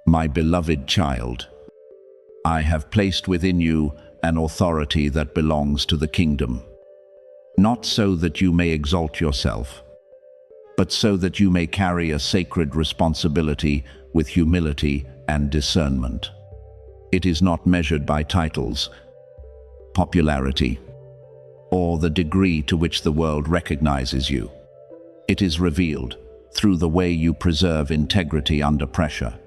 My beloved child, I have placed within you an authority that belongs to the kingdom, not so that you may exalt yourself, but so that you may carry a sacred responsibility with humility and discernment. It is not measured by titles, popularity, or the degree to which the world recognizes you. It is revealed through the way you preserve integrity under pressure.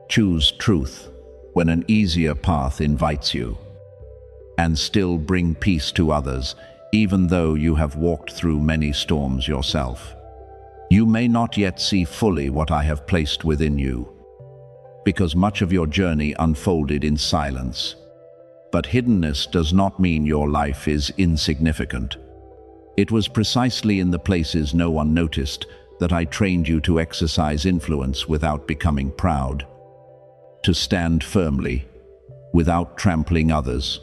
Choose truth when an easier path invites you, and still bring peace to others, even though you have walked through many storms yourself. You may not yet see fully what I have placed within you, because much of your journey unfolded in silence. But hiddenness does not mean your life is insignificant. It was precisely in the places no one noticed that I trained you to exercise influence without becoming proud, to stand firmly without trampling others,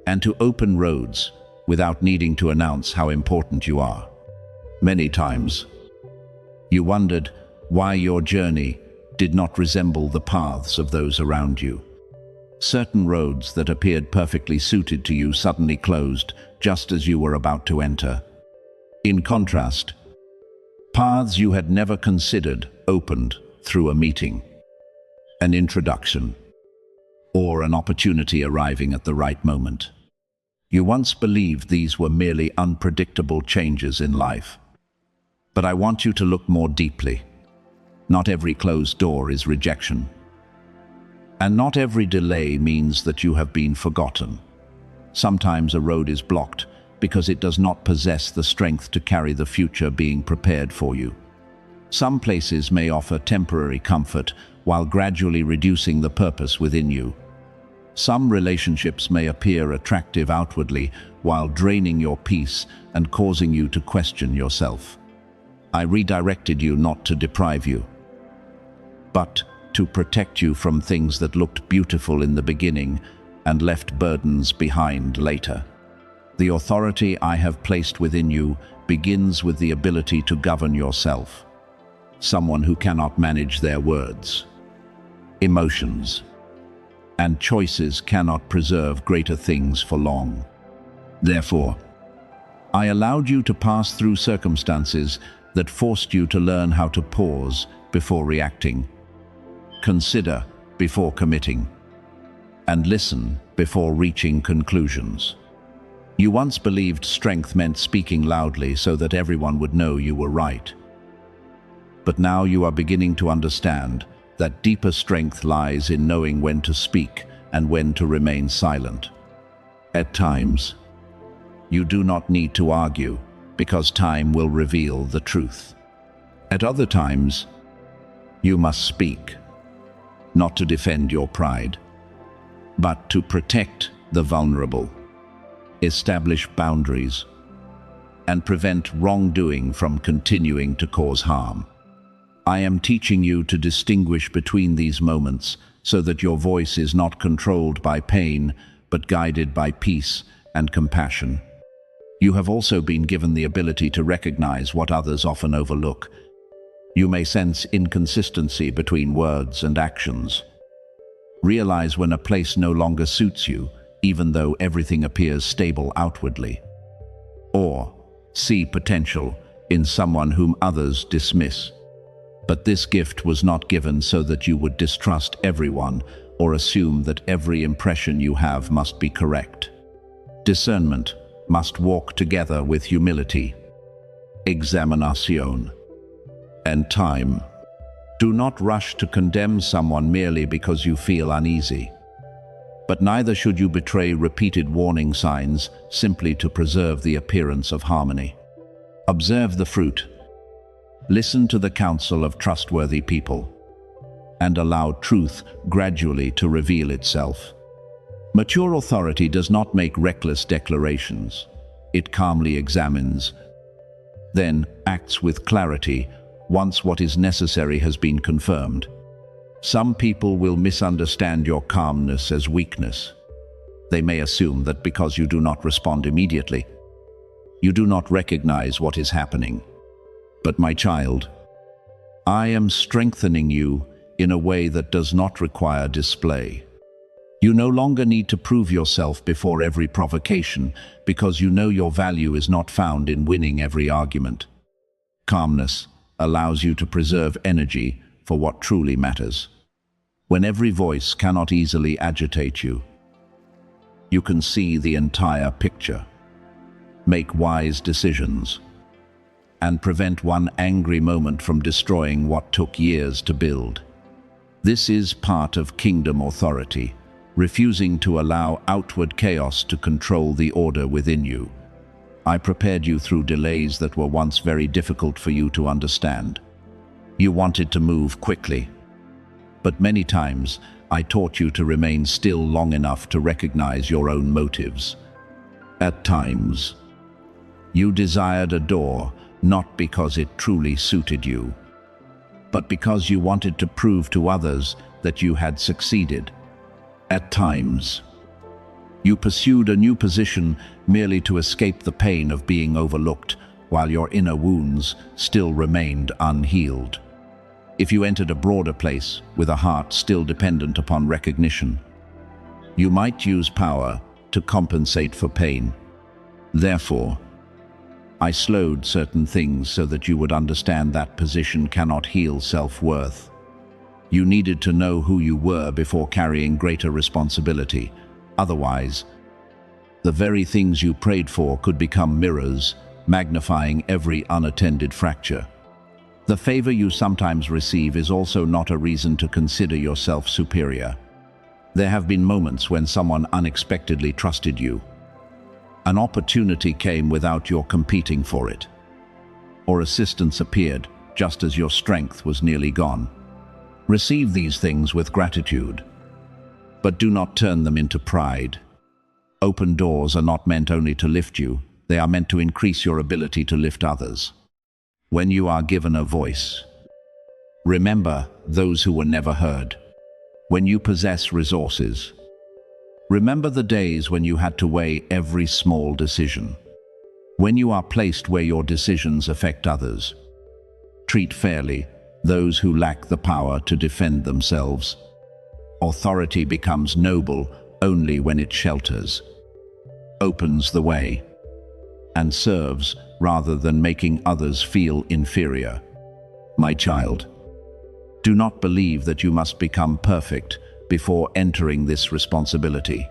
and to open roads without needing to announce how important you are. Many times, you wondered why your journey did not resemble the paths of those around you. Certain roads that appeared perfectly suited to you suddenly closed just as you were about to enter. In contrast, paths you had never considered opened through a meeting, an introduction, or an opportunity arriving at the right moment. You once believed these were merely unpredictable changes in life. But I want you to look more deeply. Not every closed door is rejection. And not every delay means that you have been forgotten. Sometimes a road is blocked because it does not possess the strength to carry the future being prepared for you. Some places may offer temporary comfort while gradually reducing the purpose within you. Some relationships may appear attractive outwardly while draining your peace and causing you to question yourself. I redirected you not to deprive you, but to protect you from things that looked beautiful in the beginning and left burdens behind later. The authority I have placed within you begins with the ability to govern yourself. Someone who cannot manage their words, emotions, and choices cannot preserve greater things for long. Therefore, I allowed you to pass through circumstances that forced you to learn how to pause before reacting, consider before committing, and listen before reaching conclusions. You once believed strength meant speaking loudly so that everyone would know you were right. But now you are beginning to understand that deeper strength lies in knowing when to speak and when to remain silent. At times, you do not need to argue because time will reveal the truth. At other times, you must speak, not to defend your pride, but to protect the vulnerable, establish boundaries, and prevent wrongdoing from continuing to cause harm. I am teaching you to distinguish between these moments so that your voice is not controlled by pain, but guided by peace and compassion. You have also been given the ability to recognize what others often overlook. You may sense inconsistency between words and actions. Realize when a place no longer suits you, even though everything appears stable outwardly. Or see potential in someone whom others dismiss. But this gift was not given so that you would distrust everyone or assume that every impression you have must be correct. Discernment must walk together with humility, examination, and time. Do not rush to condemn someone merely because you feel uneasy. But neither should you betray repeated warning signs simply to preserve the appearance of harmony. Observe the fruit. Listen to the counsel of trustworthy people, and allow truth gradually to reveal itself. Mature authority does not make reckless declarations. It calmly examines, then acts with clarity once what is necessary has been confirmed. Some people will misunderstand your calmness as weakness. They may assume that because you do not respond immediately, you do not recognize what is happening. But my child, I am strengthening you in a way that does not require display. You no longer need to prove yourself before every provocation because you know your value is not found in winning every argument. Calmness allows you to preserve energy for what truly matters. When every voice cannot easily agitate you, you can see the entire picture, make wise decisions, and prevent one angry moment from destroying what took years to build. This is part of kingdom authority, refusing to allow outward chaos to control the order within you. I prepared you through delays that were once very difficult for you to understand. You wanted to move quickly, but many times I taught you to remain still long enough to recognize your own motives. At times, you desired a door not because it truly suited you, but because you wanted to prove to others that you had succeeded. At times, you pursued a new position merely to escape the pain of being overlooked, while your inner wounds still remained unhealed. If you entered a broader place with a heart still dependent upon recognition, you might use power to compensate for pain. Therefore, I slowed certain things so that you would understand that position cannot heal self-worth. You needed to know who you were before carrying greater responsibility. Otherwise, the very things you prayed for could become mirrors, magnifying every unattended fracture. The favor you sometimes receive is also not a reason to consider yourself superior. There have been moments when someone unexpectedly trusted you. An opportunity came without your competing for it, or assistance appeared just as your strength was nearly gone. Receive these things with gratitude, but do not turn them into pride. Open doors are not meant only to lift you, they are meant to increase your ability to lift others. When you are given a voice, remember those who were never heard. When you possess resources, remember the days when you had to weigh every small decision. When you are placed where your decisions affect others, treat fairly those who lack the power to defend themselves. Authority becomes noble only when it shelters, opens the way, and serves rather than making others feel inferior. My child, do not believe that you must become perfect before entering this responsibility.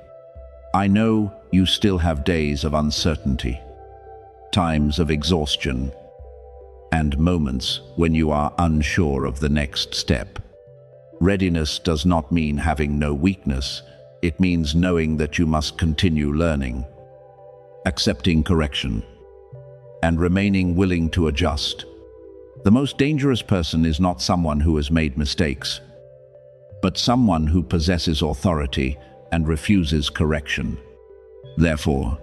I know you still have days of uncertainty, times of exhaustion, and moments when you are unsure of the next step. Readiness does not mean having no weakness. It means knowing that you must continue learning, accepting correction, and remaining willing to adjust. The most dangerous person is not someone who has made mistakes, but someone who possesses authority and refuses correction. Therefore,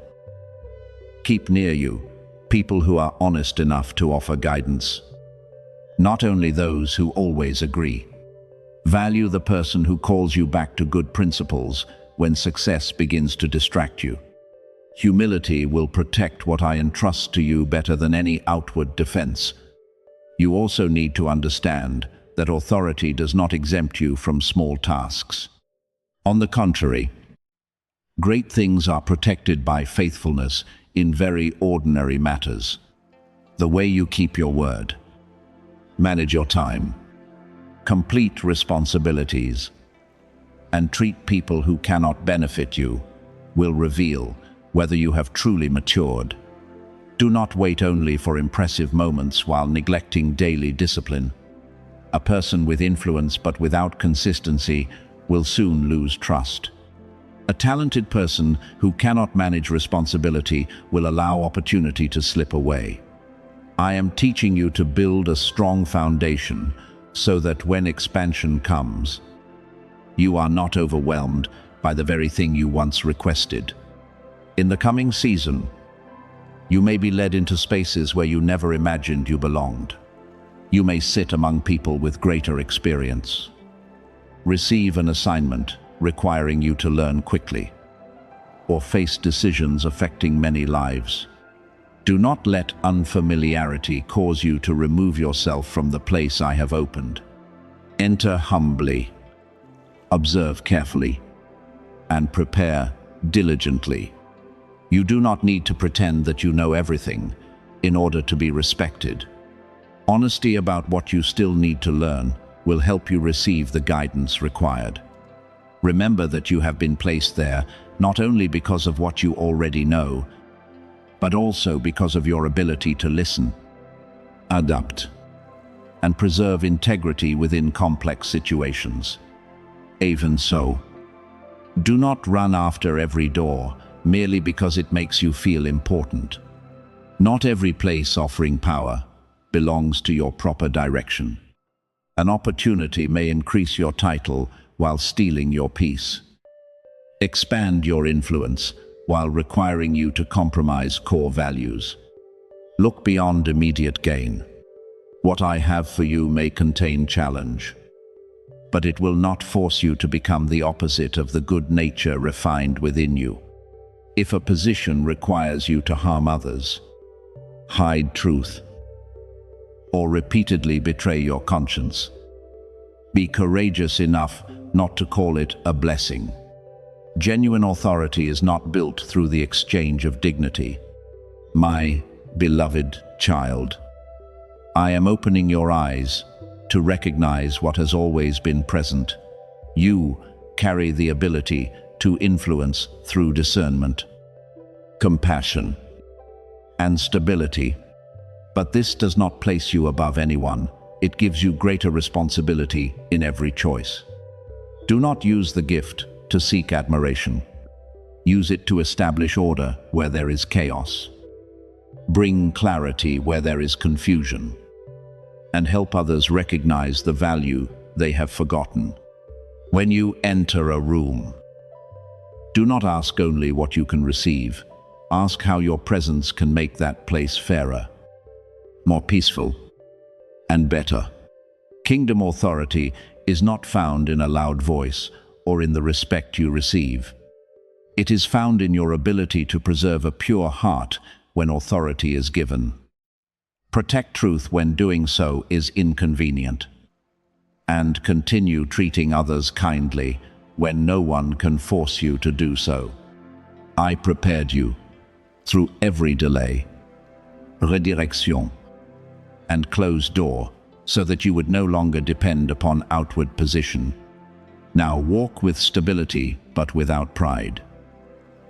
keep near you people who are honest enough to offer guidance, not only those who always agree. Value the person who calls you back to good principles when success begins to distract you. Humility will protect what I entrust to you better than any outward defense. You also need to understand that authority does not exempt you from small tasks. On the contrary, great things are protected by faithfulness in very ordinary matters. The way you keep your word, manage your time, complete responsibilities, and treat people who cannot benefit you will reveal whether you have truly matured. Do not wait only for impressive moments while neglecting daily discipline. A person with influence but without consistency will soon lose trust. A talented person who cannot manage responsibility will allow opportunity to slip away. I am teaching you to build a strong foundation so that when expansion comes, you are not overwhelmed by the very thing you once requested. In the coming season, you may be led into spaces where you never imagined you belonged. You may sit among people with greater experience, receive an assignment requiring you to learn quickly, or face decisions affecting many lives. Do not let unfamiliarity cause you to remove yourself from the place I have opened. Enter humbly, observe carefully, and prepare diligently. You do not need to pretend that you know everything in order to be respected. Honesty about what you still need to learn will help you receive the guidance required. Remember that you have been placed there not only because of what you already know, but also because of your ability to listen, adapt, and preserve integrity within complex situations. Even so, do not run after every door merely because it makes you feel important. Not every place offering power belongs to your proper direction. An opportunity may increase your title while stealing your peace. Expand your influence while requiring you to compromise core values. Look beyond immediate gain. What I have for you may contain challenge, but it will not force you to become the opposite of the good nature refined within you. If a position requires you to harm others, hide truth, or repeatedly betray your conscience, be courageous enough not to call it a blessing. Genuine authority is not built through the exchange of dignity. My beloved child, I am opening your eyes to recognize what has always been present. You carry the ability to influence through discernment, compassion, and stability. But this does not place you above anyone. It gives you greater responsibility in every choice. Do not use the gift to seek admiration. Use it to establish order where there is chaos. Bring clarity where there is confusion, and help others recognize the value they have forgotten. When you enter a room, do not ask only what you can receive. Ask how your presence can make that place fairer, more peaceful, and better. Kingdom authority is not found in a loud voice or in the respect you receive. It is found in your ability to preserve a pure heart when authority is given. Protect truth when doing so is inconvenient, and continue treating others kindly when no one can force you to do so. I prepared you through every delay, redirection, and closed door so that you would no longer depend upon outward position. Now walk with stability but without pride,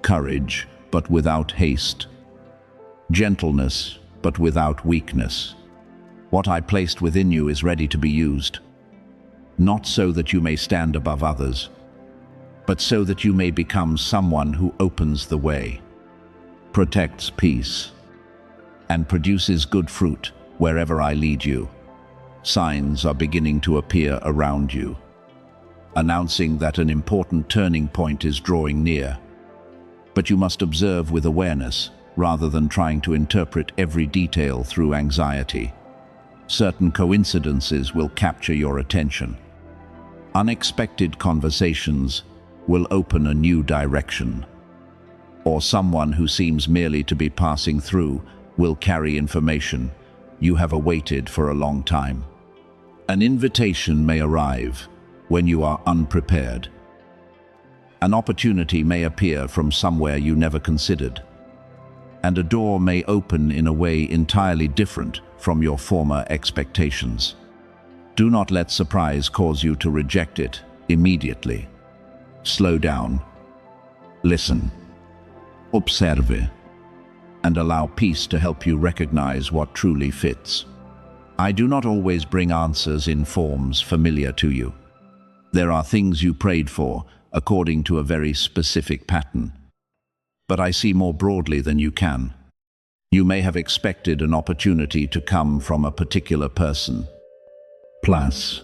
courage but without haste, gentleness but without weakness. What I placed within you is ready to be used, not so that you may stand above others, but so that you may become someone who opens the way, protects peace, and produces good fruit wherever I lead you. Signs are beginning to appear around you, announcing that an important turning point is drawing near. But you must observe with awareness rather than trying to interpret every detail through anxiety. Certain coincidences will capture your attention. Unexpected conversations will open a new direction, or someone who seems merely to be passing through will carry information you have awaited for a long time. An invitation may arrive when you are unprepared. An opportunity may appear from somewhere you never considered, and a door may open in a way entirely different from your former expectations. Do not let surprise cause you to reject it immediately. Slow down, listen, observe, and allow peace to help you recognize what truly fits. I do not always bring answers in forms familiar to you. There are things you prayed for according to a very specific pattern, but I see more broadly than you can. You may have expected an opportunity to come from a particular person, place,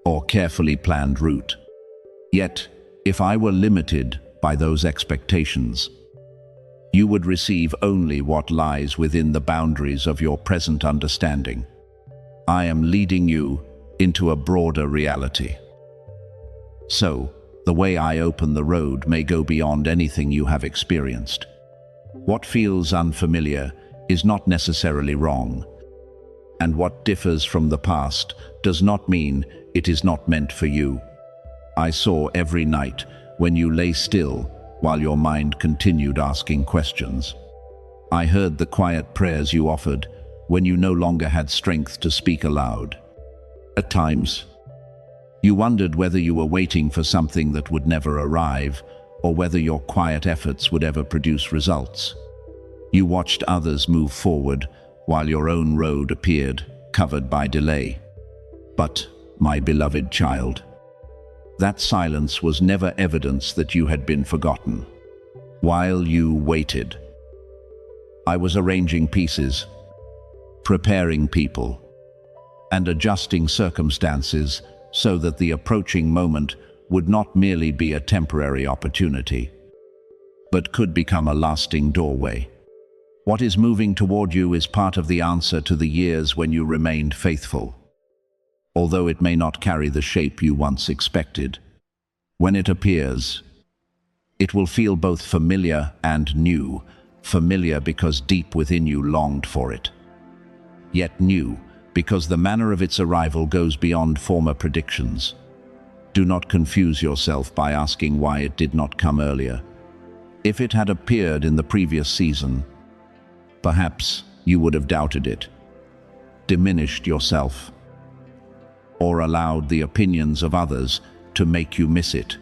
or carefully planned route. Yet, if I were limited by those expectations, you would receive only what lies within the boundaries of your present understanding. I am leading you into a broader reality. So, the way I open the road may go beyond anything you have experienced. What feels unfamiliar is not necessarily wrong. And what differs from the past does not mean it is not meant for you. I saw every night when you lay still while your mind continued asking questions. I heard the quiet prayers you offered when you no longer had strength to speak aloud. At times, you wondered whether you were waiting for something that would never arrive, or whether your quiet efforts would ever produce results. You watched others move forward while your own road appeared covered by delay. But, my beloved child, that silence was never evidence that you had been forgotten. While you waited, I was arranging pieces, preparing people, and adjusting circumstances so that the approaching moment would not merely be a temporary opportunity, but could become a lasting doorway. What is moving toward you is part of the answer to the years when you remained faithful, although it may not carry the shape you once expected. When it appears, it will feel both familiar and new, familiar because deep within you longed for it, yet new because the manner of its arrival goes beyond former predictions. Do not confuse yourself by asking why it did not come earlier. If it had appeared in the previous season, perhaps you would have doubted it, diminished yourself, or allowed the opinions of others to make you miss it.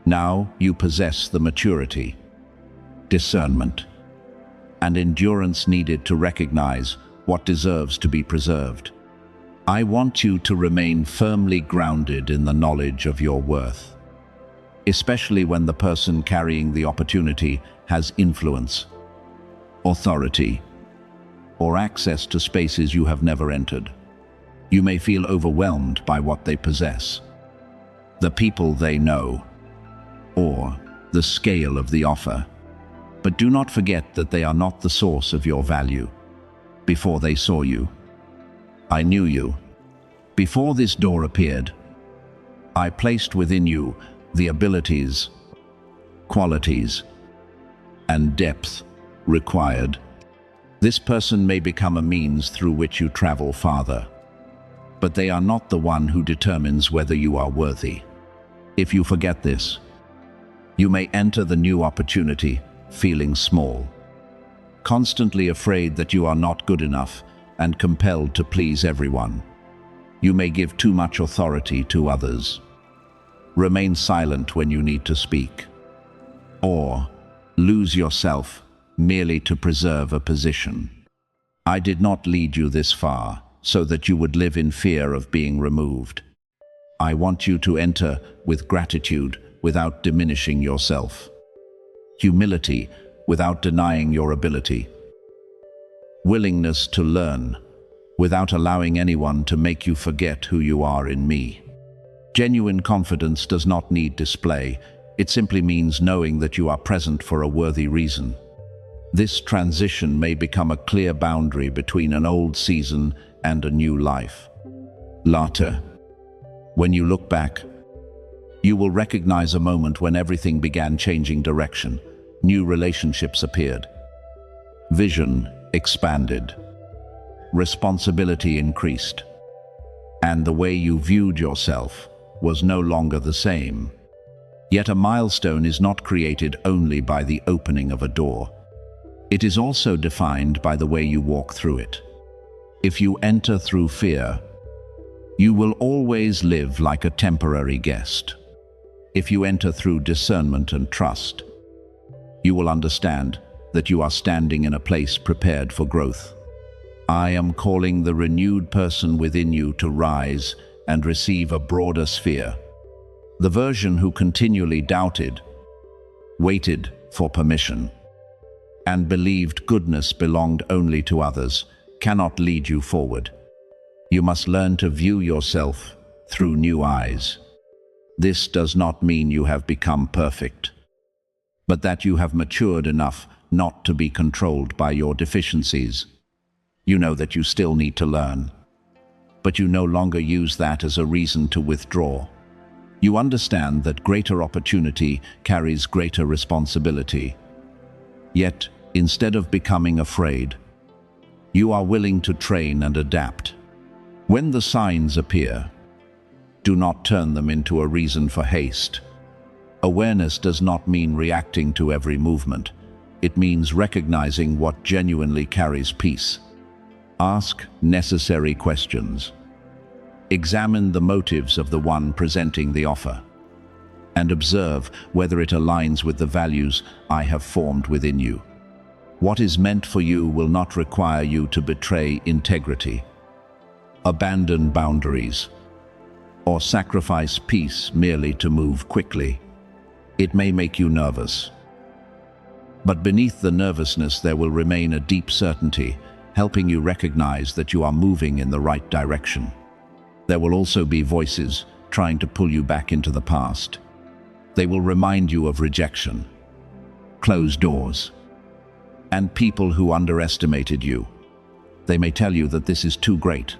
Now you possess the maturity, discernment, and endurance needed to recognize what deserves to be preserved. I want you to remain firmly grounded in the knowledge of your worth, especially when the person carrying the opportunity has influence, authority, or access to spaces you have never entered. You may feel overwhelmed by what they possess, the people they know, or the scale of the offer. But do not forget that they are not the source of your value. Before they saw you, I knew you. Before this door appeared, I placed within you the abilities, qualities, and depth required. This person may become a means through which you travel farther, but they are not the one who determines whether you are worthy. If you forget this, you may enter the new opportunity feeling small, constantly afraid that you are not good enough and compelled to please everyone. You may give too much authority to others, remain silent when you need to speak, or lose yourself merely to preserve a position. I did not lead you this far so that you would live in fear of being removed. I want you to enter with gratitude without diminishing yourself, humility without denying your ability, willingness to learn without allowing anyone to make you forget who you are in me. Genuine confidence does not need display. It simply means knowing that you are present for a worthy reason. This transition may become a clear boundary between an old season and a new life. Later, when you look back, you will recognize a moment when everything began changing direction. New relationships appeared. Vision expanded. Responsibility increased. And the way you viewed yourself was no longer the same. Yet a milestone is not created only by the opening of a door. It is also defined by the way you walk through it. If you enter through fear, you will always live like a temporary guest. If you enter through discernment and trust, you will understand that you are standing in a place prepared for growth. I am calling the renewed person within you to rise and receive a broader sphere. The version who continually doubted, waited for permission, and believed goodness belonged only to others cannot lead you forward. You must learn to view yourself through new eyes. This does not mean you have become perfect, but that you have matured enough not to be controlled by your deficiencies. You know that you still need to learn, but you no longer use that as a reason to withdraw. You understand that greater opportunity carries greater responsibility. Yet, instead of becoming afraid, You are willing to train and adapt. When the signs appear, do not turn them into a reason for haste. Awareness does not mean reacting to every movement. It means recognizing what genuinely carries peace. Ask necessary questions. Examine the motives of the one presenting the offer, and observe whether it aligns with the values I have formed within you. What is meant for you will not require you to betray integrity, abandon boundaries, or sacrifice peace merely to move quickly. It may make you nervous, but beneath the nervousness there will remain a deep certainty, helping you recognize that you are moving in the right direction. There will also be voices trying to pull you back into the past. They will remind you of rejection, closed doors, and people who underestimated you. They may tell you that this is too great,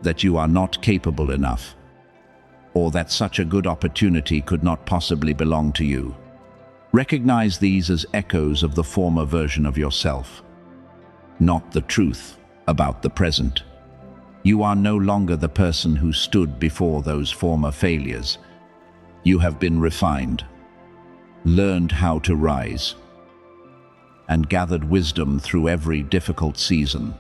that you are not capable enough, or that such a good opportunity could not possibly belong to you. Recognize these as echoes of the former version of yourself, not the truth about the present. You are no longer the person who stood before those former failures. You have been refined, learned how to rise, and gathered wisdom through every difficult season.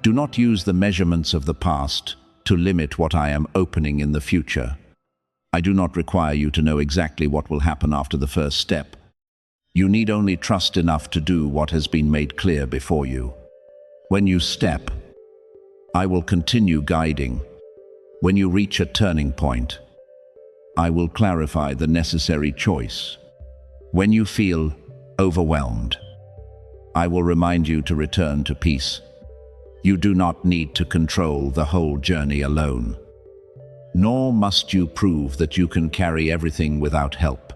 Do not use the measurements of the past to limit what I am opening in the future. I do not require you to know exactly what will happen after the first step. You need only trust enough to do what has been made clear before you. When you step, I will continue guiding. When you reach a turning point, I will clarify the necessary choice. When you feel overwhelmed, I will remind you to return to peace. You do not need to control the whole journey alone, nor must you prove that you can carry everything without help.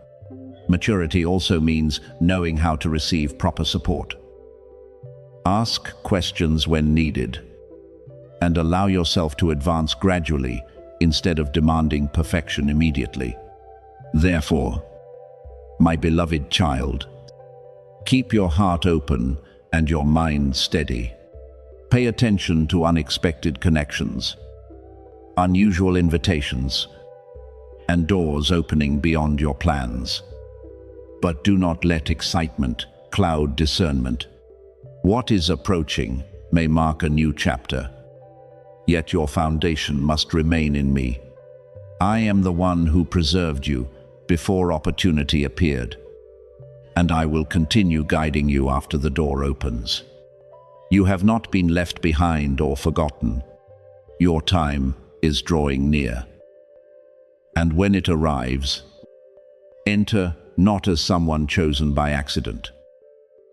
Maturity also means knowing how to receive proper support. Ask questions when needed, and allow yourself to advance gradually instead of demanding perfection immediately. Therefore, my beloved child, keep your heart open and your mind steady. Pay attention to unexpected connections, unusual invitations, and doors opening beyond your plans. But do not let excitement cloud discernment. What is approaching may mark a new chapter, yet your foundation must remain in me. I am the one who preserved you before opportunity appeared, and I will continue guiding you after the door opens. You have not been left behind or forgotten. Your time is drawing near. And when it arrives, enter not as someone chosen by accident,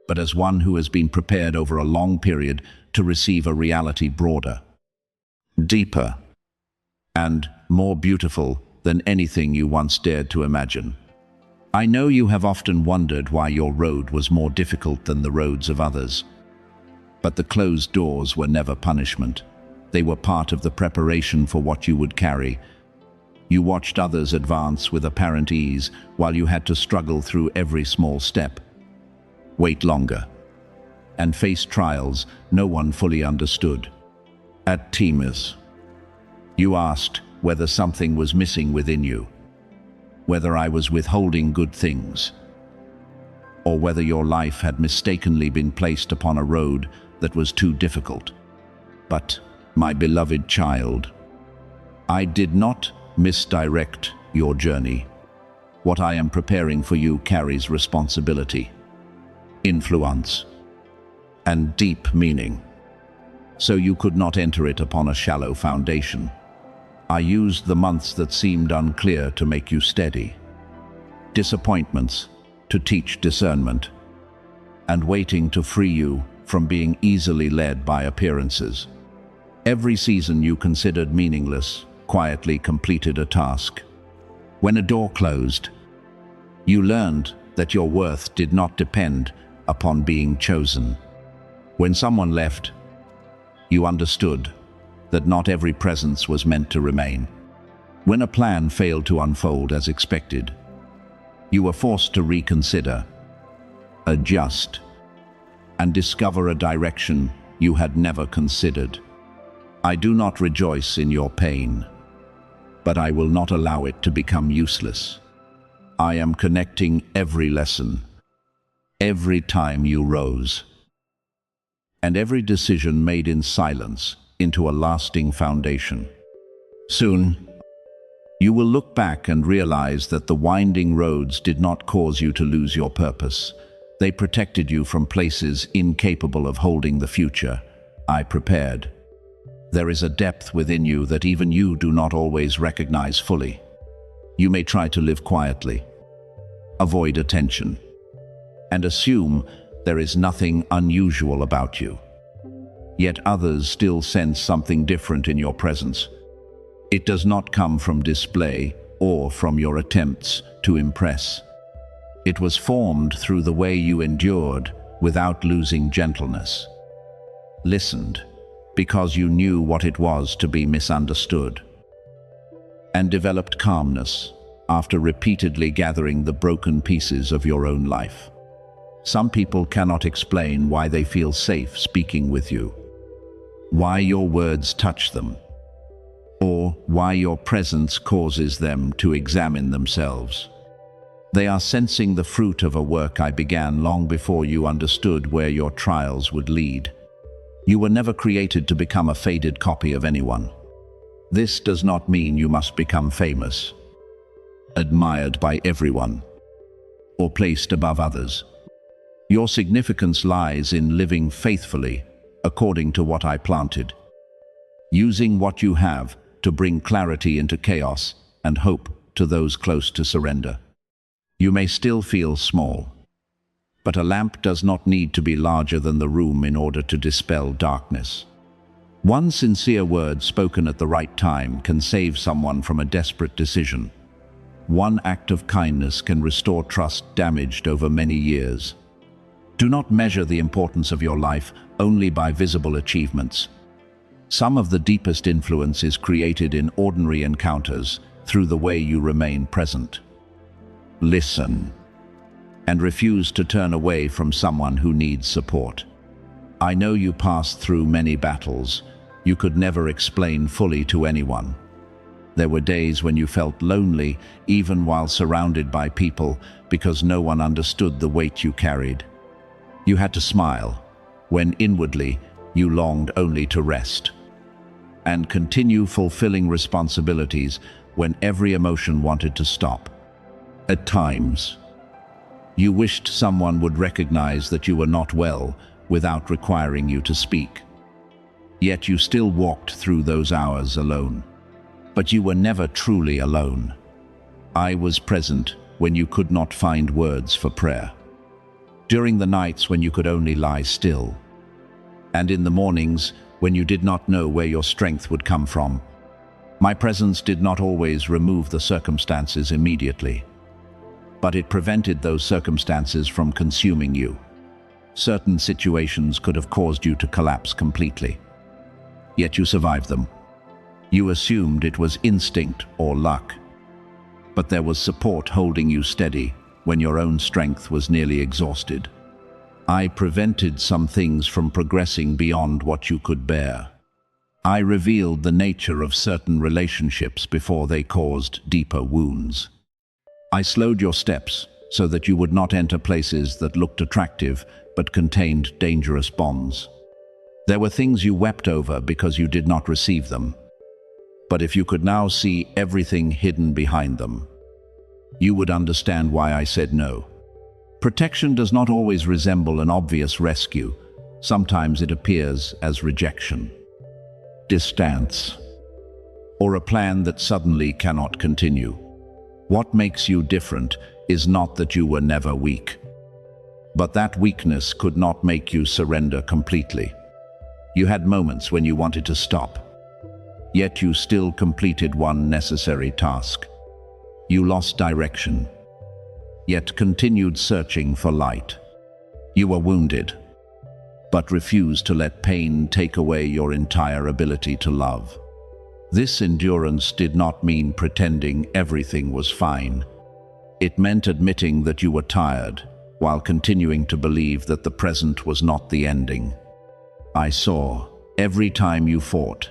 but as one who has been prepared over a long period to receive a reality broader, deeper, and more beautiful than anything you once dared to imagine. I know you have often wondered why your road was more difficult than the roads of others. But the closed doors were never punishment. They were part of the preparation for what you would carry. You watched others advance with apparent ease while you had to struggle through every small step, wait longer, and face trials no one fully understood. At Timus, you asked whether something was missing within you, whether I was withholding good things, or whether your life had mistakenly been placed upon a road that was too difficult. But, my beloved child, I did not misdirect your journey. What I am preparing for you carries responsibility, influence, and deep meaning, so you could not enter it upon a shallow foundation. I used the months that seemed unclear to make you steady, disappointments to teach discernment, and waiting to free you from being easily led by appearances. Every season you considered meaningless quietly completed a task. When a door closed, you learned that your worth did not depend upon being chosen. When someone left, you understood that not every presence was meant to remain. When a plan failed to unfold as expected, you were forced to reconsider, adjust, and discover a direction you had never considered. I do not rejoice in your pain, but I will not allow it to become useless. I am connecting every lesson, every time you rose, and every decision made in silence into a lasting foundation. Soon, you will look back and realize that the winding roads did not cause you to lose your purpose. They protected you from places incapable of holding the future I prepared. There is a depth within you that even you do not always recognize fully. You may try to live quietly, avoid attention, and assume there is nothing unusual about you. Yet others still sense something different in your presence. It does not come from display or from your attempts to impress. It was formed through the way you endured without losing gentleness. Listened because you knew what it was to be misunderstood. And developed calmness after repeatedly gathering the broken pieces of your own life. Some people cannot explain why they feel safe speaking with you, why your words touch them, or why your presence causes them to examine themselves. They are sensing the fruit of a work I began long before you understood where your trials would lead. You were never created to become a faded copy of anyone. This does not mean you must become famous, admired by everyone, or placed above others. Your significance lies in living faithfully according to what I planted, using what you have to bring clarity into chaos and hope to those close to surrender. You may still feel small, but a lamp does not need to be larger than the room in order to dispel darkness. One sincere word spoken at the right time can save someone from a desperate decision. One act of kindness can restore trust damaged over many years. Do not measure the importance of your life only by visible achievements. Some of the deepest influence is created in ordinary encounters through the way you remain present. Listen, and refuse to turn away from someone who needs support. I know you passed through many battles you could never explain fully to anyone. There were days when you felt lonely, even while surrounded by people, because no one understood the weight you carried. You had to smile, when inwardly you longed only to rest, and continue fulfilling responsibilities when every emotion wanted to stop. At times, you wished someone would recognize that you were not well without requiring you to speak. Yet you still walked through those hours alone. But you were never truly alone. I was present when you could not find words for prayer, during the nights when you could only lie still, and in the mornings when you did not know where your strength would come from. My presence did not always remove the circumstances immediately, but it prevented those circumstances from consuming you. Certain situations could have caused you to collapse completely, yet you survived them. You assumed it was instinct or luck, but there was support holding you steady when your own strength was nearly exhausted. I prevented some things from progressing beyond what you could bear. I revealed the nature of certain relationships before they caused deeper wounds. I slowed your steps so that you would not enter places that looked attractive but contained dangerous bonds. There were things you wept over because you did not receive them. But if you could now see everything hidden behind them, you would understand why I said no. Protection does not always resemble an obvious rescue. Sometimes it appears as rejection, distance, or a plan that suddenly cannot continue. What makes you different is not that you were never weak, but that weakness could not make you surrender completely. You had moments when you wanted to stop, yet you still completed one necessary task. You lost direction, yet continued searching for light. You were wounded, but refused to let pain take away your entire ability to love. This endurance did not mean pretending everything was fine. It meant admitting that you were tired, while continuing to believe that the present was not the ending. I saw every time you fought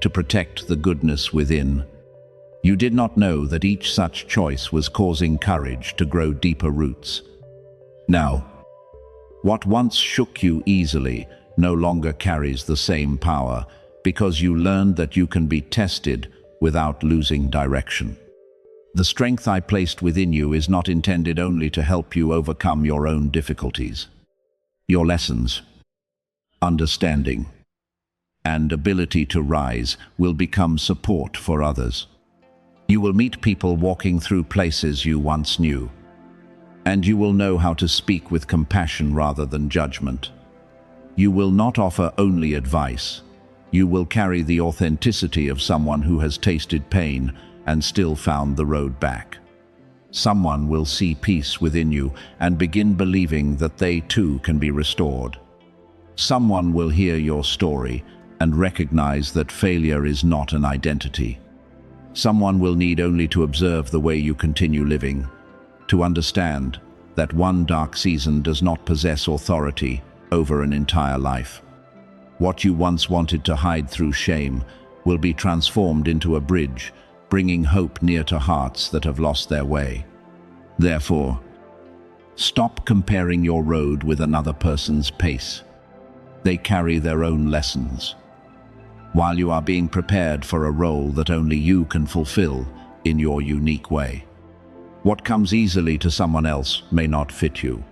to protect the goodness within. You did not know that each such choice was causing courage to grow deeper roots. Now, what once shook you easily no longer carries the same power because you learned that you can be tested without losing direction. The strength I placed within you is not intended only to help you overcome your own difficulties. Your lessons, understanding, and ability to rise will become support for others. You will meet people walking through places you once knew, and you will know how to speak with compassion rather than judgment. You will not offer only advice. You will carry the authenticity of someone who has tasted pain and still found the road back. Someone will see peace within you and begin believing that they too can be restored. Someone will hear your story and recognize that failure is not an identity. Someone will need only to observe the way you continue living, to understand that one dark season does not possess authority over an entire life. What you once wanted to hide through shame will be transformed into a bridge, bringing hope near to hearts that have lost their way. Therefore, stop comparing your road with another person's pace. They carry their own lessons, while you are being prepared for a role that only you can fulfill in your unique way. What comes easily to someone else may not fit you,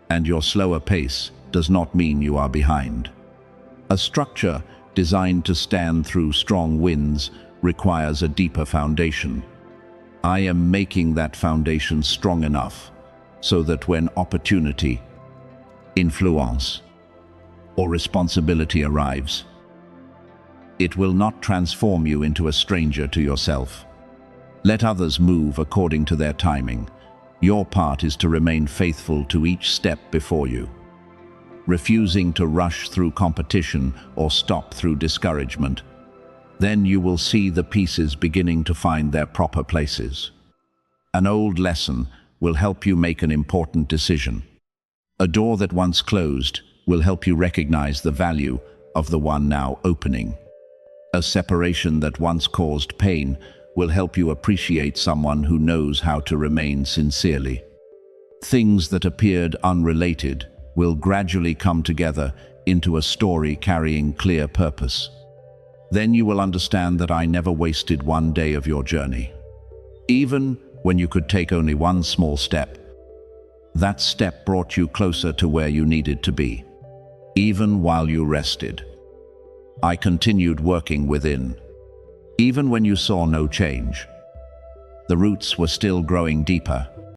and your slower pace does not mean you are behind. A structure designed to stand through strong winds requires a deeper foundation. I am making that foundation strong enough so that when opportunity, influence, or responsibility arrives, it will not transform you into a stranger to yourself. Let others move according to their timing. Your part is to remain faithful to each step before you, refusing to rush through competition or stop through discouragement. Then you will see the pieces beginning to find their proper places. An old lesson will help you make an important decision. A door that once closed will help you recognize the value of the one now opening. A separation that once caused pain will help you appreciate someone who knows how to remain sincerely. Things that appeared unrelated will gradually come together into a story carrying clear purpose. Then you will understand that I never wasted one day of your journey. Even when you could take only one small step, that step brought you closer to where you needed to be. Even while you rested, I continued working within. Even when you saw no change, the roots were still growing deeper,